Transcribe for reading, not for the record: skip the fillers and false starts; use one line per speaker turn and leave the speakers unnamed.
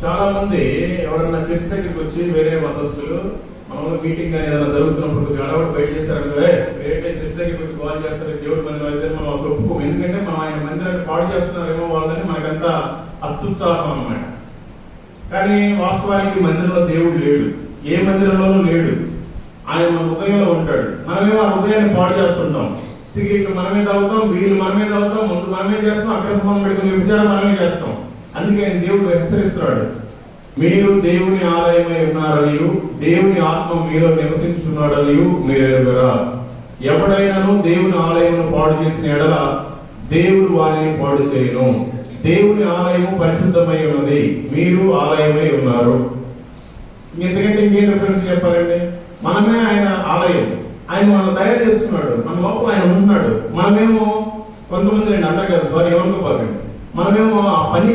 చాలా మంది ఎవరన్నా చర్చ్ దగ్గరికి వచ్చి వేరే మతస్థులు మామూలు మీటింగ్ కానీ ఏదైనా జరుగుతున్నప్పుడు కొద్దిగా అడవాడు బయట చేస్తారంటే వేరే చర్చ్ దగ్గరికి వచ్చి కాల్ చేస్తారు దేవుడి మందిరం అయితే మనం అసలు ఒప్పుకోము. ఎందుకంటే మనం ఆయన మందిరాన్ని పాడు చేస్తున్నారేమో వాళ్ళని మనకంతా అత్యుత్సాహం అన్నమాట. కానీ వాస్తవానికి మందిరంలో దేవుడు లేడు, ఏ మందిరంలోనూ లేడు. ఆయన మన హృదయంలో ఉంటాడు. మనమేమో ఆ హృదయాన్ని పాడు చేస్తుంటాం. సిగరెట్లు మనమే తాగుతాం, వీళ్ళు మనమే తాగుతాం, ముందు మనమే చేస్తాం, అక్కడ సంబంధం పెట్టుకుని విచారం మనమే చేస్తాం. అందుకే దేవుడు హెచ్చరిస్తున్నాడు, మీరు దేవుని ఆలయమై ఉన్నారనియు దేవుని ఆత్మ మీలో నివసించుతున్నాడనియు మీరు ఎరుగరా. ఎవడైనాను దేవుని ఆలయమును పాడు చేసిన ఎడల దేవుడు వారిని పాడు చేయను. దేవుని ఆలయము పరిశుద్ధమై ఉన్నది, మీరు ఆలయమై ఉన్నారు. ఎందుకంటే ఇంకేం రిఫరెన్స్ చెప్పాలండి? మనమే ఆయన ఆలయం. ఆయన మనం తయారు చేసుకున్నాడు, మన లోపల ఆయన ఉంటున్నాడు. మనమేమో కొంతమంది అంటారు కదా, సారీ ఏమనుకోపాకండి, మనమేమో ఆ పని